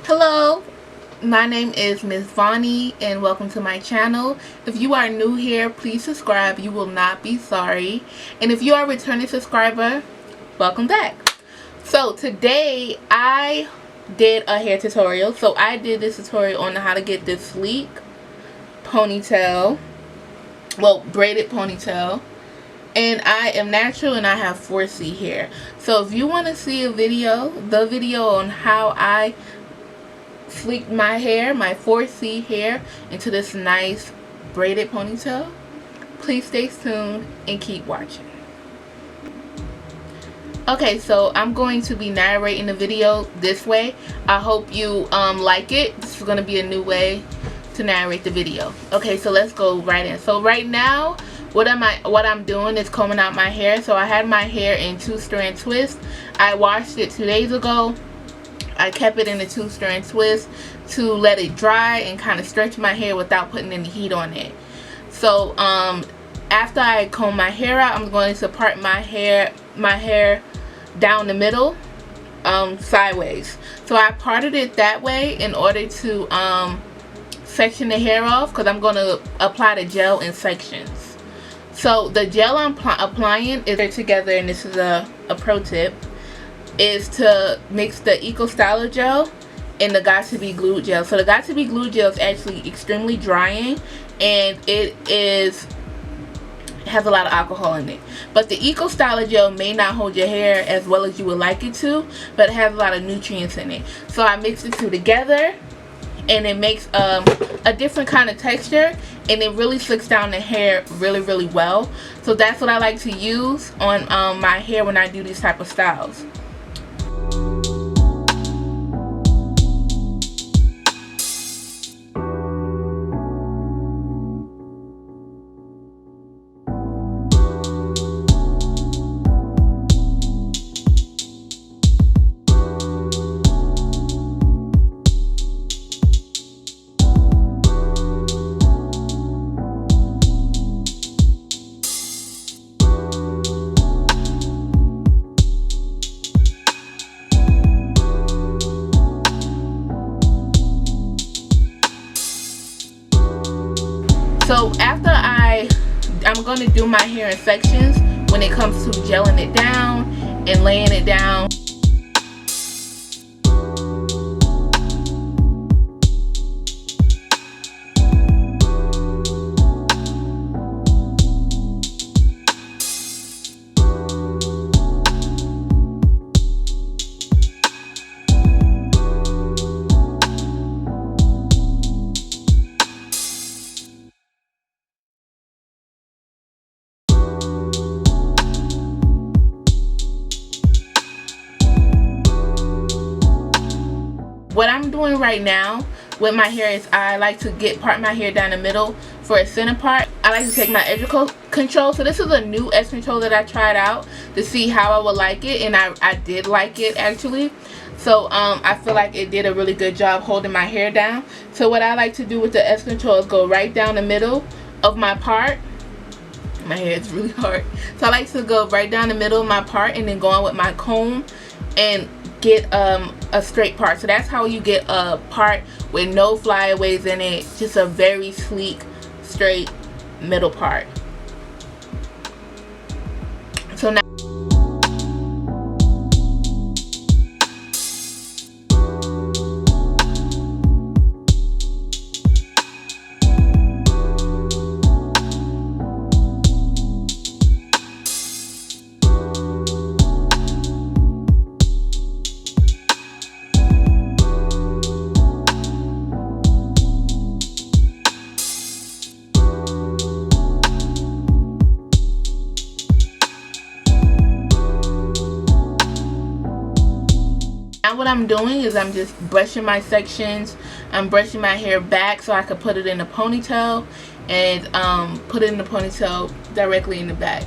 Hello, my name is Miss Vonni and welcome to my channel. If you are new here, please subscribe. You will not be sorry. And if you are a returning subscriber, welcome back. So today I did a hair tutorial. So I did this tutorial on how to get this sleek ponytail, well, braided ponytail. And I am natural and I have 4C hair. So if you want to see the video on how I sleeked my hair, my 4C hair, into this nice braided ponytail, please stay tuned and keep watching. Okay, so I'm going to be narrating the video this way. I hope you like it. This is going to be a new way to narrate the video. Okay, so let's go right in. So right now, what I'm doing is combing out my hair. So I had my hair in 2-strand twist. I washed it 2 days ago. I kept it in a 2-strand twist to let it dry and kind of stretch my hair without putting any heat on it. So after I comb my hair out, I'm going to part my hair down the middle, sideways. So I parted it that way in order to section the hair off, because I'm going to apply the gel in sections. So the gel I'm applying is together, and this is a pro tip, is to mix the Eco Styler gel and the Got To Be Glued gel. So the Got To Be Glued gel is actually extremely drying, and it has a lot of alcohol in it. But the Eco Styler gel may not hold your hair as well as you would like it to, but it has a lot of nutrients in it. So I mix the two together, and it makes a different kind of texture, and it really slicks down the hair really well. So that's what I like to use on my hair when I do these type of styles. So after I'm going to do my hair in sections when it comes to gelling it down and laying it down. What I'm doing right now with my hair is I like to part my hair down the middle for a center part. I like to take my edge control. So this is a new edge control that I tried out to see how I would like it, and I did like it actually. So I feel like it did a really good job holding my hair down. So what I like to do with the edge control is go right down the middle of my part. My hair is really hard. So I like to go right down the middle of my part and then go on with my comb and get a straight part. So that's how you get a part with no flyaways in it, just a very sleek straight middle part. So now what I'm doing is I'm just brushing my sections. I'm brushing my hair back so I could put it in a ponytail and put it in the ponytail directly in the back.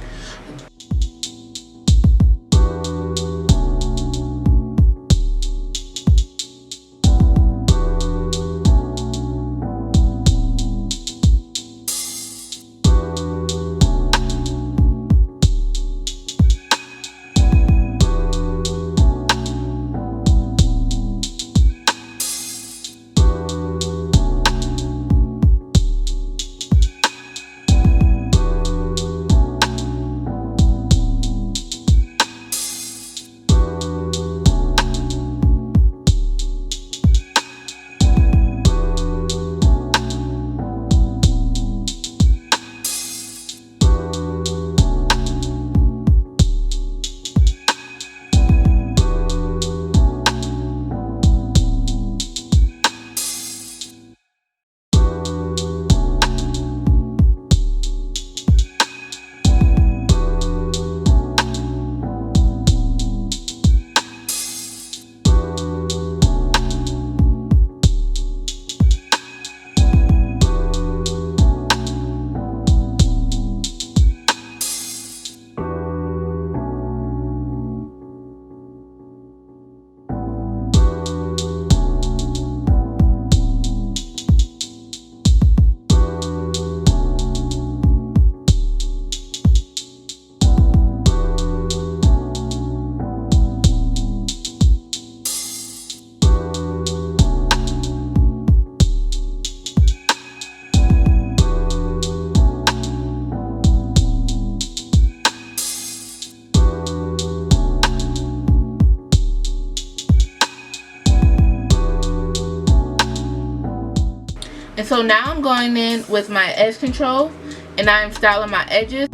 And so now I'm going in with my edge control and I'm styling my edges.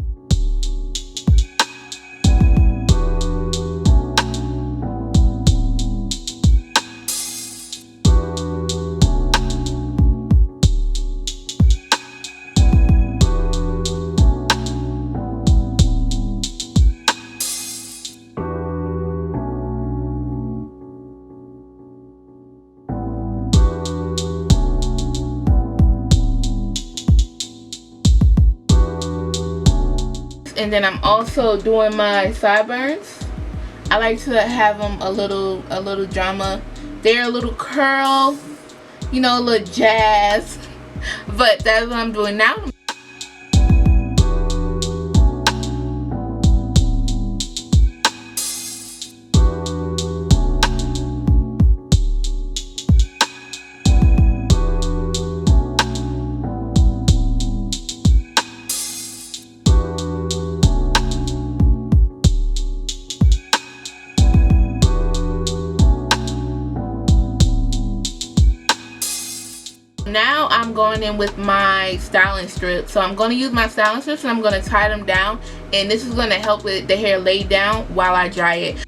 And then I'm also doing my sideburns. I like to have them a little drama. They're a little curl, you know, a little jazz. But that's what I'm doing now. Now I'm going in with my styling strips. So I'm going to use my styling strips and I'm going to tie them down. And this is going to help with the hair lay down while I dry it.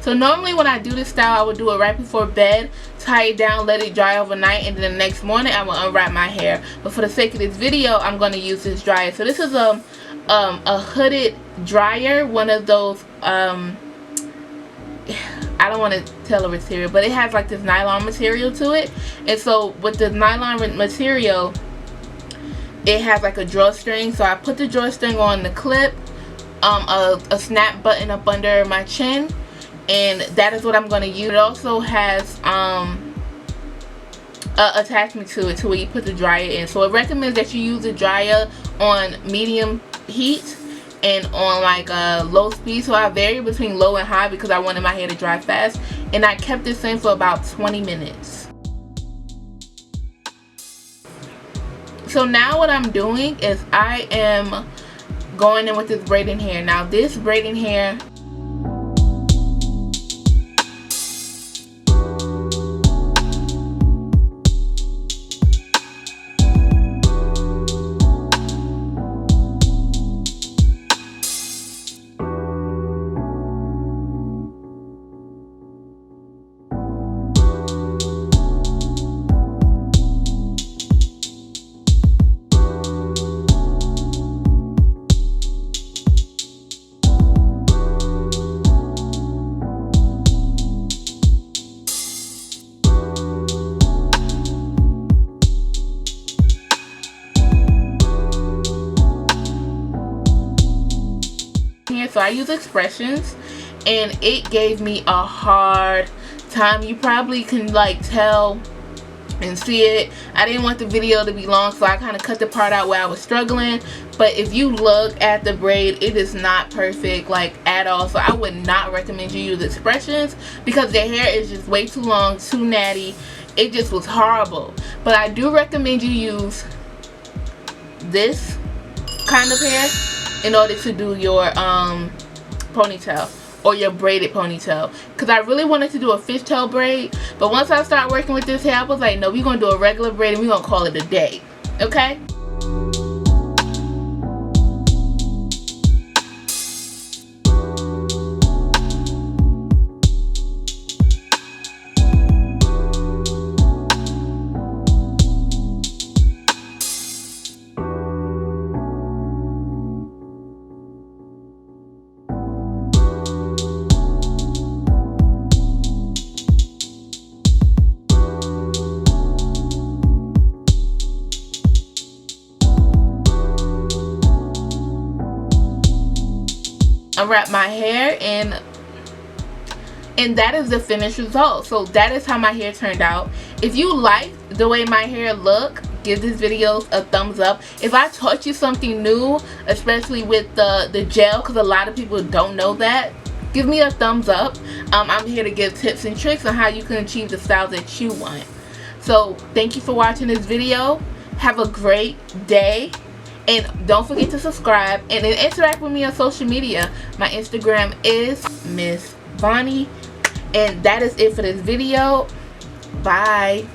So normally when I do this style, I would do it right before bed, tie it down, let it dry overnight, and then the next morning I will unwrap my hair. But for the sake of this video, I'm going to use this dryer. So this is a hooded dryer, one of those, I don't want to tell the material, but it has like this nylon material to it. And so with the nylon material, it has like a drawstring. So I put the drawstring on the clip, a snap button up under my chin. And that is what I'm going to use. It also has attachment to it to where you put the dryer in. So it recommends that you use the dryer on medium heat and on like low speed. So I vary between low and high because I wanted my hair to dry fast. And I kept this in for about 20 minutes. So now what I'm doing is I am going in with this braiding hair. Now this braiding hair, so I use expressions and it gave me a hard time. You probably can like tell and see it. I didn't want the video to be long, so I kind of cut the part out where I was struggling. But if you look at the braid, it is not perfect like at all. So I would not recommend you use expressions because their hair is just way too long, too natty. It just was horrible. But I do recommend you use this kind of hair in order to do your ponytail or your braided ponytail, because I really wanted to do a fishtail braid, but once I start working with this hair I was like, no, we're gonna do a regular braid and we're gonna call it a day. Okay. Unwrap my hair and that is the finished result. So that is how my hair turned out. If you like the way my hair look, give this video a thumbs up. If I taught you something new, especially with the gel, because a lot of people don't know that, give me a thumbs up. I'm here to give tips and tricks on how you can achieve the styles that you want. So thank you for watching this video. Have a great day. And don't forget to subscribe and then interact with me on social media. My Instagram is Miss Vonni. And that is it for this video. Bye.